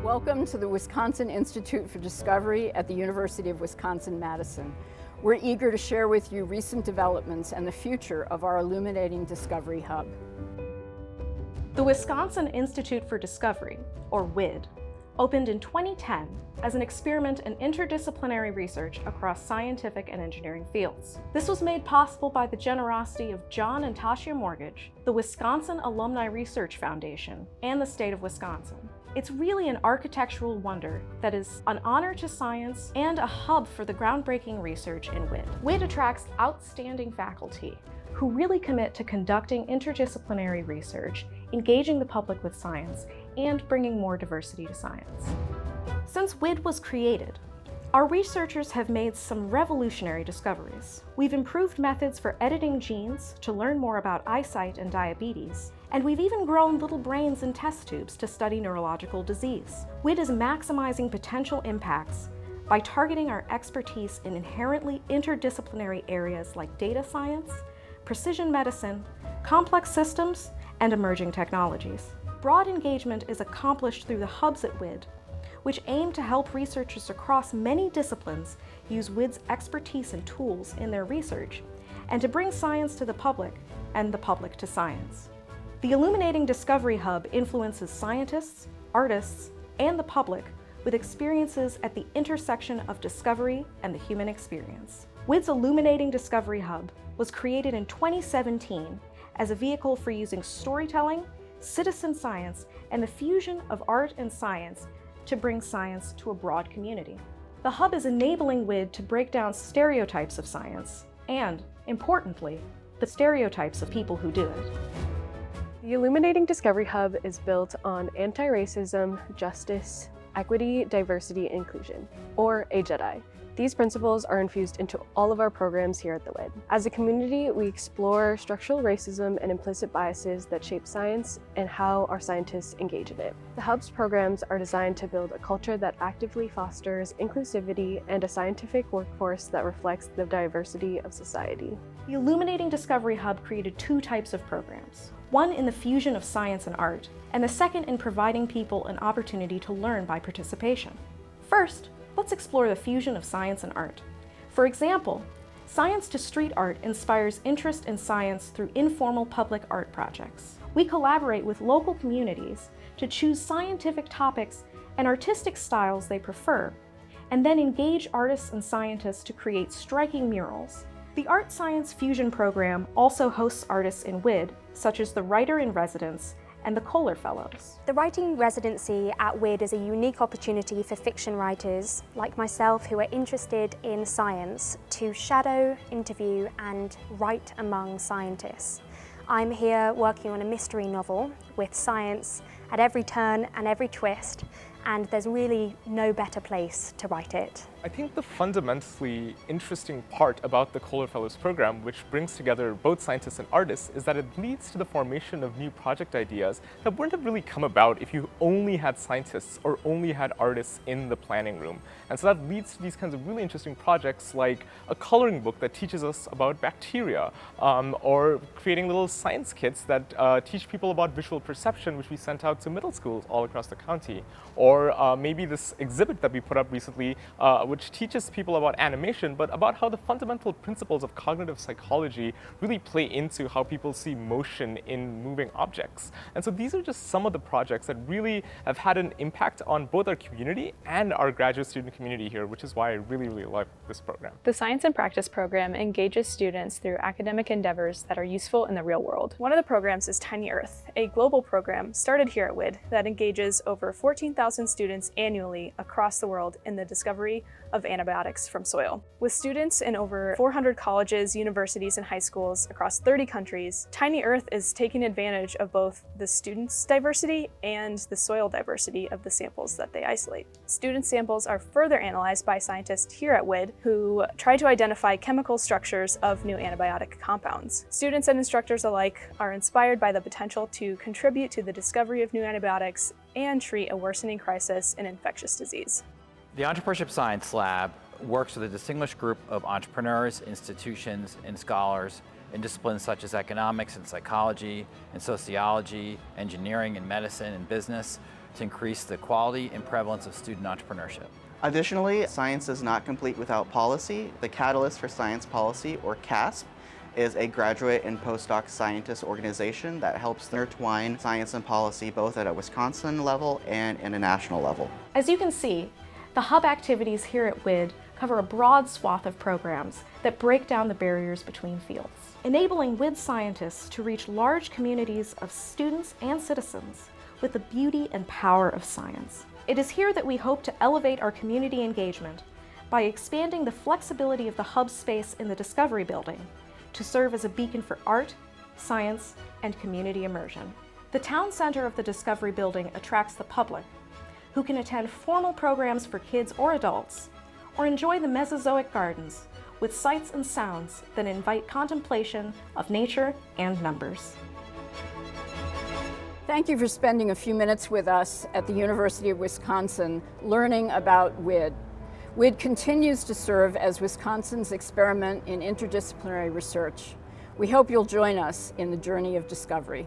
Welcome to the Wisconsin Institute for Discovery at the University of Wisconsin-Madison. We're eager to share with you recent developments and the future of our Illuminating Discovery Hub. The Wisconsin Institute for Discovery, or WID, opened in 2010 as an experiment in interdisciplinary research across scientific and engineering fields. This was made possible by the generosity of John and Tasha Mortgage, the Wisconsin Alumni Research Foundation, and the state of Wisconsin. It's really an architectural wonder that is an honor to science and a hub for the groundbreaking research in WID. WID attracts outstanding faculty who really commit to conducting interdisciplinary research, engaging the public with science, and bringing more diversity to science. Since WID was created, our researchers have made some revolutionary discoveries. We've improved methods for editing genes to learn more about eyesight and diabetes, and we've even grown little brains in test tubes to study neurological disease. WID is maximizing potential impacts by targeting our expertise in inherently interdisciplinary areas like data science, precision medicine, complex systems, and emerging technologies. Broad engagement is accomplished through the hubs at WID, which aim to help researchers across many disciplines use WID's expertise and tools in their research, and to bring science to the public and the public to science. The Illuminating Discovery Hub influences scientists, artists, and the public with experiences at the intersection of discovery and the human experience. WID's Illuminating Discovery Hub was created in 2017 as a vehicle for using storytelling, citizen science, and the fusion of art and science to bring science to a broad community. The hub is enabling WID to break down stereotypes of science and, importantly, the stereotypes of people who do it. The Illuminating Discovery Hub is built on anti-racism, justice, equity, diversity, inclusion, or AJEDI. These principles are infused into all of our programs here at the WID. As a community, we explore structural racism and implicit biases that shape science and how our scientists engage in it. The Hub's programs are designed to build a culture that actively fosters inclusivity and a scientific workforce that reflects the diversity of society. The Illuminating Discovery Hub created two types of programs. One in the fusion of science and art, and the second in providing people an opportunity to learn by participation. First, let's explore the fusion of science and art. For example, Science to Street Art inspires interest in science through informal public art projects. We collaborate with local communities to choose scientific topics and artistic styles they prefer, and then engage artists and scientists to create striking murals. The Art Science Fusion program also hosts artists in WID, such as the Writer in Residence and the Kohler Fellows. The writing residency at WID is a unique opportunity for fiction writers like myself who are interested in science to shadow, interview, and write among scientists. I'm here working on a mystery novel with science at every turn and every twist, and there's really no better place to write it. I think the fundamentally interesting part about the Kohler Fellows program, which brings together both scientists and artists, is that it leads to the formation of new project ideas that wouldn't have really come about if you only had scientists or only had artists in the planning room. And so that leads to these kinds of really interesting projects like a coloring book that teaches us about bacteria, or creating little science kits that teach people about visual perception, which we sent out to middle schools all across the county. Or maybe this exhibit that we put up recently, which teaches people about animation, but about how the fundamental principles of cognitive psychology really play into how people see motion in moving objects. And so these are just some of the projects that really have had an impact on both our community and our graduate student community here, which is why I really, really love this program. The Science and Practice program engages students through academic endeavors that are useful in the real world. One of the programs is Tiny Earth, a global program started here at WID that engages over 14,000 students annually across the world in the discovery of antibiotics from soil. With students in over 400 colleges, universities, and high schools across 30 countries, Tiny Earth is taking advantage of both the students' diversity and the soil diversity of the samples that they isolate. Student samples are further analyzed by scientists here at WID who try to identify chemical structures of new antibiotic compounds. Students and instructors alike are inspired by the potential to contribute to the discovery of new antibiotics and treat a worsening crisis in infectious disease. The Entrepreneurship Science Lab works with a distinguished group of entrepreneurs, institutions, and scholars in disciplines such as economics and psychology and sociology, engineering and medicine and business, to increase the quality and prevalence of student entrepreneurship. Additionally, science is not complete without policy. The Catalyst for Science Policy, or CASP, is a graduate and postdoc scientist organization that helps intertwine science and policy both at a Wisconsin level and in a national level. As you can see, the hub activities here at WID cover a broad swath of programs that break down the barriers between fields, enabling WID scientists to reach large communities of students and citizens with the beauty and power of science. It is here that we hope to elevate our community engagement by expanding the flexibility of the hub space in the Discovery Building to serve as a beacon for art, science, and community immersion. The town center of the Discovery Building attracts the public, who can attend formal programs for kids or adults, or enjoy the Mesozoic gardens with sights and sounds that invite contemplation of nature and numbers. Thank you for spending a few minutes with us at the University of Wisconsin learning about WID. WID continues to serve as Wisconsin's experiment in interdisciplinary research. We hope you'll join us in the journey of discovery.